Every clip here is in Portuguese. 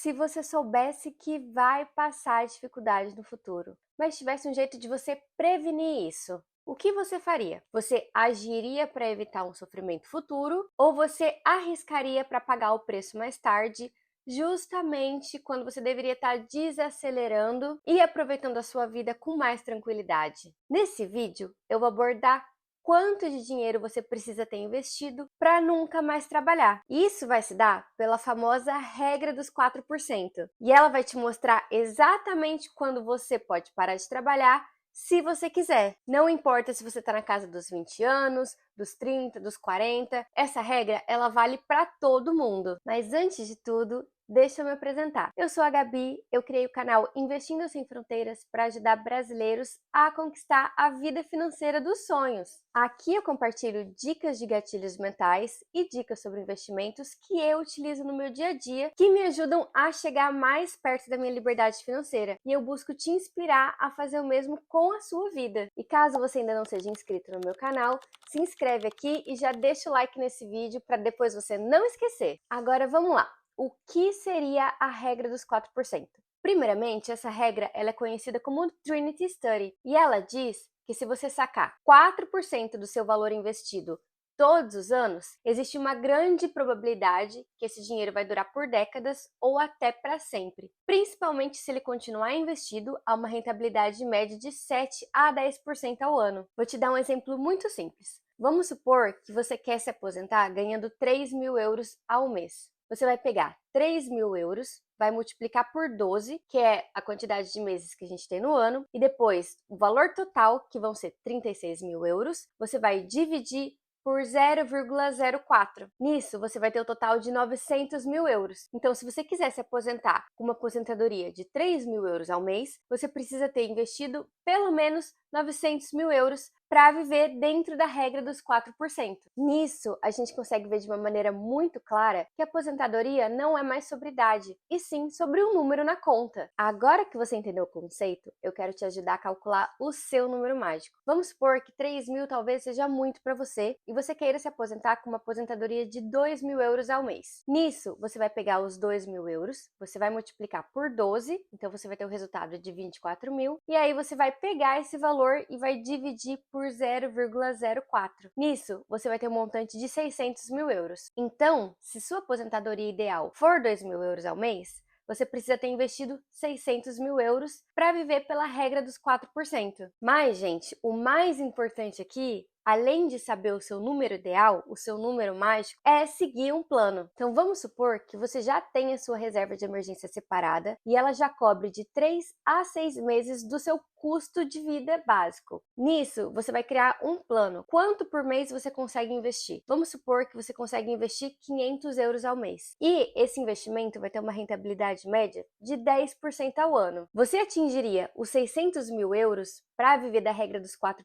Se você soubesse que vai passar dificuldade no futuro, mas tivesse um jeito de você prevenir isso, o que você faria? Você agiria para evitar um sofrimento futuro ou você arriscaria para pagar o preço mais tarde, justamente quando você deveria estar desacelerando e aproveitando a sua vida com mais tranquilidade? Nesse vídeo, eu vou abordar quanto de dinheiro você precisa ter investido para nunca mais trabalhar. Isso vai se dar pela famosa regra dos 4%. E ela vai te mostrar exatamente quando você pode parar de trabalhar se você quiser. Não importa se você está na casa dos 20 anos, dos 30, dos 40, essa regra ela vale para todo mundo. Mas antes de tudo, deixa eu me apresentar. Eu sou a Gabi, eu criei o canal Investindo Sem Fronteiras para ajudar brasileiros a conquistar a vida financeira dos sonhos. Aqui eu compartilho dicas de gatilhos mentais e dicas sobre investimentos que eu utilizo no meu dia a dia, que me ajudam a chegar mais perto da minha liberdade financeira. E eu busco te inspirar a fazer o mesmo com a sua vida. E caso você ainda não seja inscrito no meu canal, se inscreve aqui e já deixa o like nesse vídeo para depois você não esquecer. Agora vamos lá. O que seria a regra dos 4%? Primeiramente, essa regra ela é conhecida como Trinity Study e ela diz que se você sacar 4% do seu valor investido todos os anos, existe uma grande probabilidade que esse dinheiro vai durar por décadas ou até para sempre, principalmente se ele continuar investido a uma rentabilidade média de 7 a 10% ao ano. Vou te dar um exemplo muito simples. Vamos supor que você quer se aposentar ganhando 3.000 euros ao mês. Você vai pegar 3.000 euros, vai multiplicar por 12, que é a quantidade de meses que a gente tem no ano, e depois o valor total, que vão ser 36.000 euros, você vai dividir por 0,04. Nisso, você vai ter o total de 900.000 euros. Então, se você quiser se aposentar com uma aposentadoria de 3.000 euros ao mês, você precisa ter investido pelo menos 900.000 euros para viver dentro da regra dos 4%. Nisso, a gente consegue ver de uma maneira muito clara que a aposentadoria não é mais sobre idade, e sim sobre um número na conta. Agora que você entendeu o conceito, eu quero te ajudar a calcular o seu número mágico. Vamos supor que 3.000 talvez seja muito para você e você queira se aposentar com uma aposentadoria de 2.000 euros ao mês. Nisso, você vai pegar os 2.000 euros, você vai multiplicar por 12, então você vai ter o resultado de 24.000, e aí você vai pegar esse valor e vai dividir por 0,04. Nisso, você vai ter um montante de 600.000 euros. Então, se sua aposentadoria ideal for 2.000 euros ao mês, você precisa ter investido 600.000 euros para viver pela regra dos 4%. Mas, gente, o mais importante aqui, além de saber o seu número ideal, o seu número mágico, é seguir um plano. Então, vamos supor que você já tem a sua reserva de emergência separada e ela já cobre de 3 a 6 meses do seu custo de vida básico. Nisso, você vai criar um plano. Quanto por mês você consegue investir? Vamos supor que você consegue investir 500 euros ao mês. E esse investimento vai ter uma rentabilidade média de 10% ao ano. Você atingiria os 600.000 euros para viver da regra dos 4%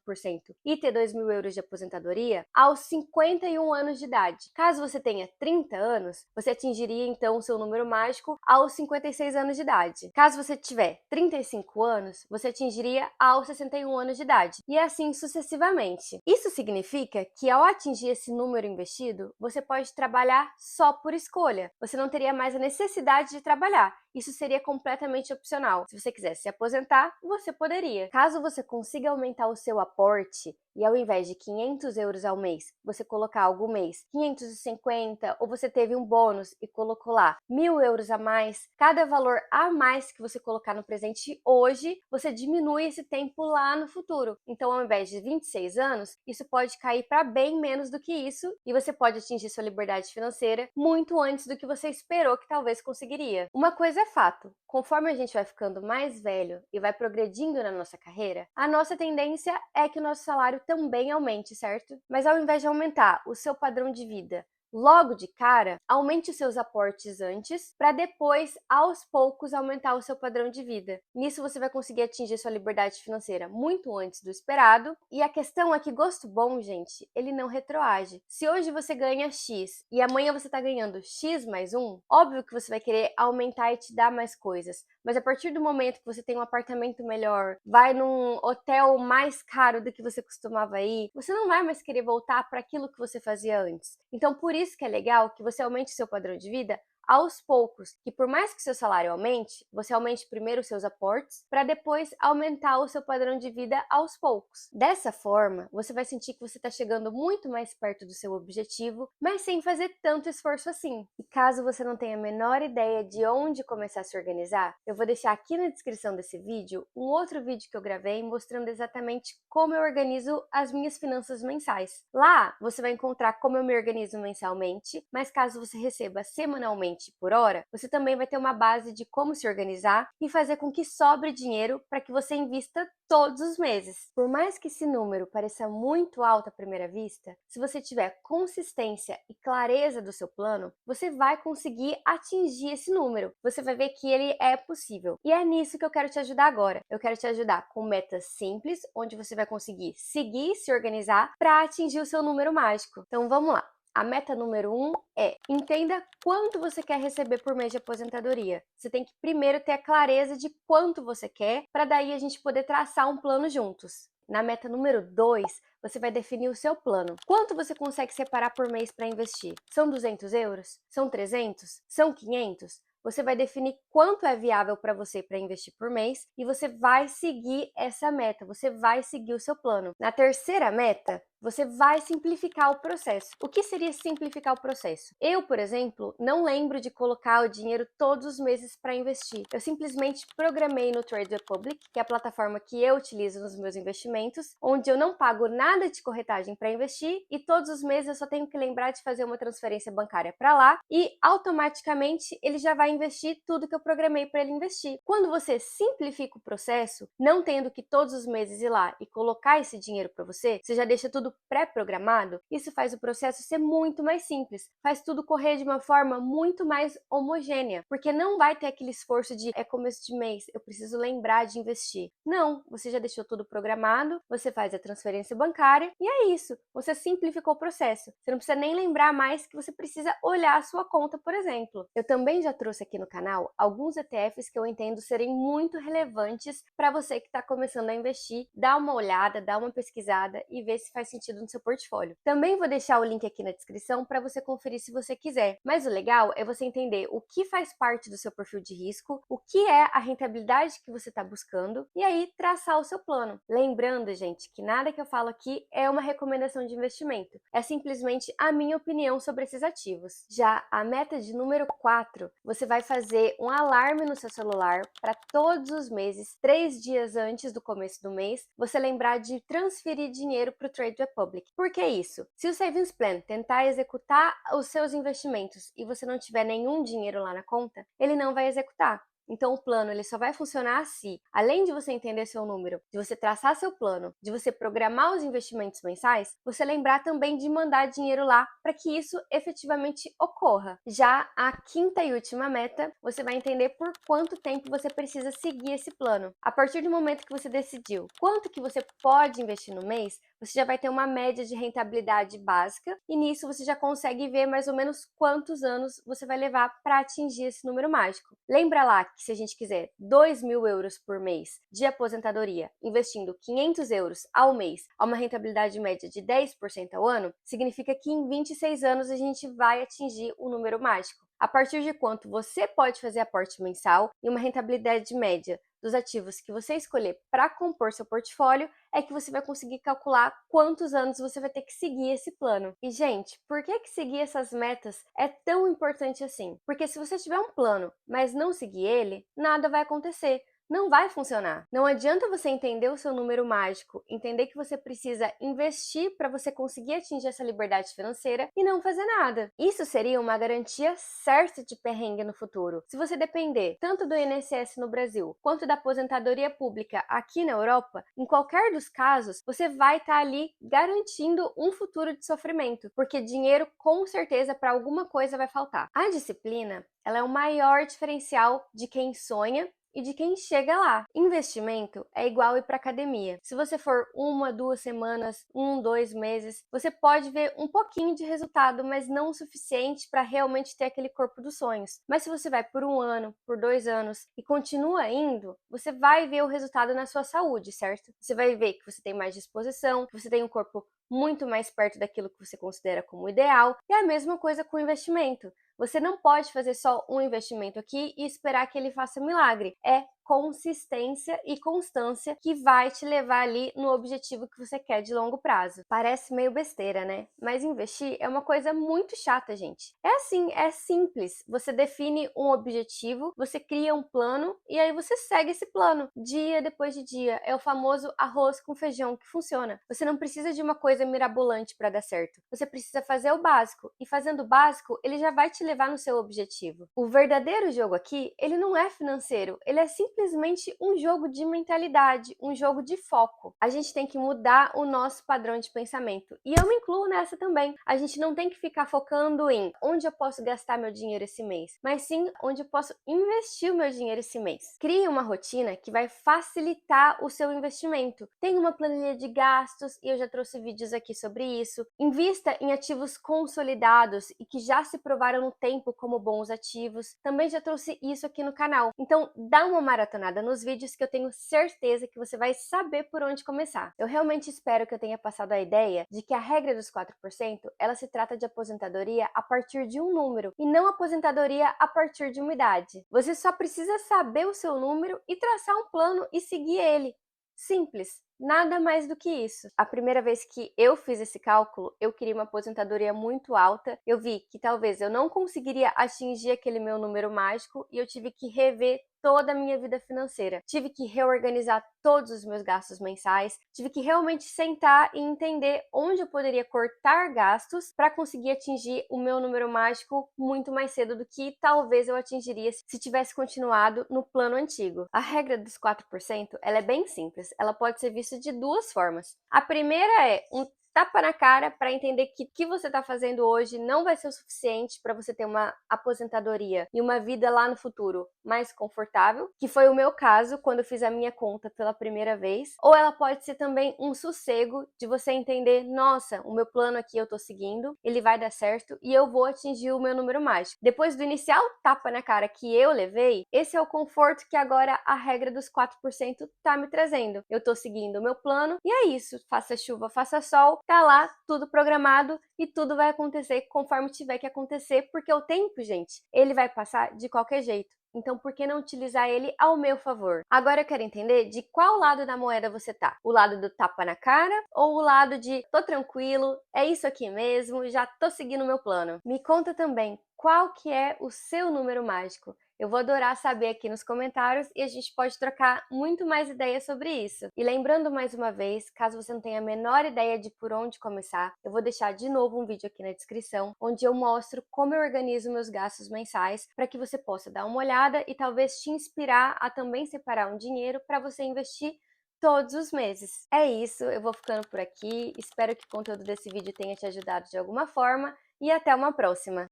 e ter 2.000 euros de aposentadoria aos 51 anos de idade. Caso você tenha 30 anos, você atingiria então o seu número mágico aos 56 anos de idade. Caso você tiver 35 anos, você atingiria aos 61 anos de idade, e assim sucessivamente. Isso significa que ao atingir esse número investido, você pode trabalhar só por escolha. Você não teria mais a necessidade de trabalhar. Isso seria completamente opcional. Se você quisesse se aposentar, você poderia. Caso você consiga aumentar o seu aporte e ao invés de 500 euros ao mês, você colocar algum mês 550, ou você teve um bônus e colocou lá 1.000 euros a mais, cada valor a mais que você colocar no presente hoje, você diminui esse tempo lá no futuro. Então, ao invés de 26 anos, isso pode cair para bem menos do que isso e você pode atingir sua liberdade financeira muito antes do que você esperou que talvez conseguiria. Uma coisa é fato, conforme a gente vai ficando mais velho e vai progredindo na nossa carreira, a nossa tendência é que o nosso salário também aumente, certo? Mas ao invés de aumentar o seu padrão de vida logo de cara, aumente os seus aportes antes, para depois, aos poucos, aumentar o seu padrão de vida. Nisso você vai conseguir atingir sua liberdade financeira muito antes do esperado. E a questão é que gosto bom, gente, ele não retroage. Se hoje você ganha X e amanhã você está ganhando X mais 1, óbvio que você vai querer aumentar e te dar mais coisas. Mas a partir do momento que você tem um apartamento melhor, vai num hotel mais caro do que você costumava ir, você não vai mais querer voltar para aquilo que você fazia antes. Então, por isso que é legal que você aumente seu padrão de vida aos poucos, que por mais que seu salário aumente, você aumente primeiro os seus aportes para depois aumentar o seu padrão de vida aos poucos. Dessa forma, você vai sentir que você está chegando muito mais perto do seu objetivo, mas sem fazer tanto esforço assim. E caso você não tenha a menor ideia de onde começar a se organizar, eu vou deixar aqui na descrição desse vídeo um outro vídeo que eu gravei mostrando exatamente como eu organizo as minhas finanças mensais. Lá você vai encontrar como eu me organizo mensalmente, mas caso você receba semanalmente por hora, você também vai ter uma base de como se organizar e fazer com que sobre dinheiro para que você invista todos os meses. Por mais que esse número pareça muito alto à primeira vista, se você tiver consistência e clareza do seu plano, você vai conseguir atingir esse número. Você vai ver que ele é possível. E é nisso que eu quero te ajudar agora. Eu quero te ajudar com metas simples, onde você vai conseguir seguir e se organizar para atingir o seu número mágico. Então vamos lá. A meta número 1 é: entenda quanto você quer receber por mês de aposentadoria. Você tem que primeiro ter a clareza de quanto você quer, para daí a gente poder traçar um plano juntos. Na meta número 2, você vai definir o seu plano. Quanto você consegue separar por mês para investir? São 200 euros? São 300? São 500? Você vai definir quanto é viável para você para investir por mês e você vai seguir essa meta, você vai seguir o seu plano. Na terceira meta, você vai simplificar o processo. O que seria simplificar o processo? Eu, por exemplo, não lembro de colocar o dinheiro todos os meses para investir. Eu simplesmente programei no Trade Republic, que é a plataforma que eu utilizo nos meus investimentos, onde eu não pago nada de corretagem para investir e todos os meses eu só tenho que lembrar de fazer uma transferência bancária para lá e automaticamente ele já vai investir tudo que eu programei para ele investir. Quando você simplifica o processo, não tendo que todos os meses ir lá e colocar esse dinheiro para você, você já deixa tudo pré-programado, isso faz o processo ser muito mais simples, faz tudo correr de uma forma muito mais homogênea, porque não vai ter aquele esforço de é começo de mês, eu preciso lembrar de investir. Não, você já deixou tudo programado, você faz a transferência bancária e é isso, você simplificou o processo. Você não precisa nem lembrar mais que você precisa olhar a sua conta, por exemplo. Eu também já trouxe aqui no canal alguns ETFs que eu entendo serem muito relevantes para você que está começando a investir. Dá uma olhada, dá uma pesquisada e vê se faz sentido no seu portfólio. Também vou deixar o link aqui na descrição para você conferir se você quiser. Mas o legal é você entender o que faz parte do seu perfil de risco, o que é a rentabilidade que você está buscando e aí traçar o seu plano. Lembrando, gente, que nada que eu falo aqui é uma recomendação de investimento. É simplesmente a minha opinião sobre esses ativos. Já a meta de número 4, você vai fazer um alarme no seu celular para todos os meses, 3 dias antes do começo do mês, você lembrar de transferir dinheiro para o Trade Republic. Por que isso? Se o Savings Plan tentar executar os seus investimentos e você não tiver nenhum dinheiro lá na conta, ele não vai executar. Então, o plano ele só vai funcionar se, além de você entender seu número, de você traçar seu plano, de você programar os investimentos mensais, você lembrar também de mandar dinheiro lá para que isso efetivamente ocorra. Já a quinta e última meta, você vai entender por quanto tempo você precisa seguir esse plano. A partir do momento que você decidiu quanto que você pode investir no mês, você já vai ter uma média de rentabilidade básica e nisso você já consegue ver mais ou menos quantos anos você vai levar para atingir esse número mágico. Lembra lá que se a gente quiser 2.000 euros por mês de aposentadoria, investindo 500 euros ao mês a uma rentabilidade média de 10% ao ano, significa que em 26 anos a gente vai atingir o número mágico. A partir de quanto você pode fazer aporte mensal e uma rentabilidade média dos ativos que você escolher para compor seu portfólio, é que você vai conseguir calcular quantos anos você vai ter que seguir esse plano. E, gente, por que seguir essas metas é tão importante assim? Porque se você tiver um plano, mas não seguir ele, nada vai acontecer. Não vai funcionar. Não adianta você entender o seu número mágico, entender que você precisa investir para você conseguir atingir essa liberdade financeira e não fazer nada. Isso seria uma garantia certa de perrengue no futuro. Se você depender tanto do INSS no Brasil quanto da aposentadoria pública aqui na Europa, em qualquer dos casos, você vai estar ali garantindo um futuro de sofrimento, porque dinheiro com certeza para alguma coisa vai faltar. A disciplina, ela é o maior diferencial de quem sonha e de quem chega lá. Investimento é igual ir para academia. Se você for 1, 2 semanas, 1, 2 meses, você pode ver um pouquinho de resultado, mas não o suficiente para realmente ter aquele corpo dos sonhos. Mas se você vai por 1 ano, por 2 anos e continua indo, você vai ver o resultado na sua saúde, certo? Você vai ver que você tem mais disposição, que você tem um corpo muito mais perto daquilo que você considera como ideal. E a mesma coisa com o investimento. Você não pode fazer só um investimento aqui e esperar que ele faça milagre. É consistência e constância que vai te levar ali no objetivo que você quer de longo prazo. Parece meio besteira, né? Mas investir é uma coisa muito chata, gente. É assim, é simples. Você define um objetivo, você cria um plano e aí você segue esse plano dia depois de dia. É o famoso arroz com feijão que funciona. Você não precisa de uma coisa mirabolante para dar certo. Você precisa fazer o básico e fazendo o básico, ele já vai te levar no seu objetivo. O verdadeiro jogo aqui, ele não é financeiro, ele é simplesmente um jogo de mentalidade, um jogo de foco. A gente tem que mudar o nosso padrão de pensamento. E eu me incluo nessa também. A gente não tem que ficar focando em onde eu posso gastar meu dinheiro esse mês, mas sim onde eu posso investir o meu dinheiro esse mês. Crie uma rotina que vai facilitar o seu investimento. Tenha uma planilha de gastos, e eu já trouxe vídeos aqui sobre isso. Invista em ativos consolidados e que já se provaram no tempo como bons ativos. Também já trouxe isso aqui no canal. Então, dá uma maratonada nos vídeos que eu tenho certeza que você vai saber por onde começar. Eu realmente espero que eu tenha passado a ideia de que a regra dos 4%, ela se trata de aposentadoria a partir de um número e não aposentadoria a partir de uma idade. Você só precisa saber o seu número e traçar um plano e seguir ele. Simples. Nada mais do que isso. A primeira vez que eu fiz esse cálculo, eu queria uma aposentadoria muito alta. Eu vi que talvez eu não conseguiria atingir aquele meu número mágico e eu tive que rever toda a minha vida financeira. Tive que reorganizar todos os meus gastos mensais, tive que realmente sentar e entender onde eu poderia cortar gastos para conseguir atingir o meu número mágico muito mais cedo do que talvez eu atingiria se tivesse continuado no plano antigo. A regra dos 4%, ela é bem simples. Ela pode ser vista de duas formas. A primeira é um tapa na cara para entender que o que você está fazendo hoje não vai ser o suficiente para você ter uma aposentadoria e uma vida lá no futuro mais confortável, que foi o meu caso quando eu fiz a minha conta pela primeira vez. Ou ela pode ser também um sossego de você entender, nossa, o meu plano aqui eu estou seguindo, ele vai dar certo e eu vou atingir o meu número mágico. Depois do inicial tapa na cara que eu levei, esse é o conforto que agora a regra dos 4% tá me trazendo. Eu estou seguindo o meu plano e é isso, faça chuva, faça sol, tá lá tudo programado e tudo vai acontecer conforme tiver que acontecer, porque o tempo, gente, ele vai passar de qualquer jeito. Então, por que não utilizar ele ao meu favor? Agora eu quero entender de qual lado da moeda você tá. O lado do tapa na cara ou o lado de tô tranquilo, é isso aqui mesmo, já tô seguindo o meu plano? Me conta também qual que é o seu número mágico. Eu vou adorar saber aqui nos comentários e a gente pode trocar muito mais ideias sobre isso. E lembrando mais uma vez, caso você não tenha a menor ideia de por onde começar, eu vou deixar de novo um vídeo aqui na descrição, onde eu mostro como eu organizo meus gastos mensais, para que você possa dar uma olhada e talvez te inspirar a também separar um dinheiro para você investir todos os meses. É isso, eu vou ficando por aqui, espero que o conteúdo desse vídeo tenha te ajudado de alguma forma e até uma próxima!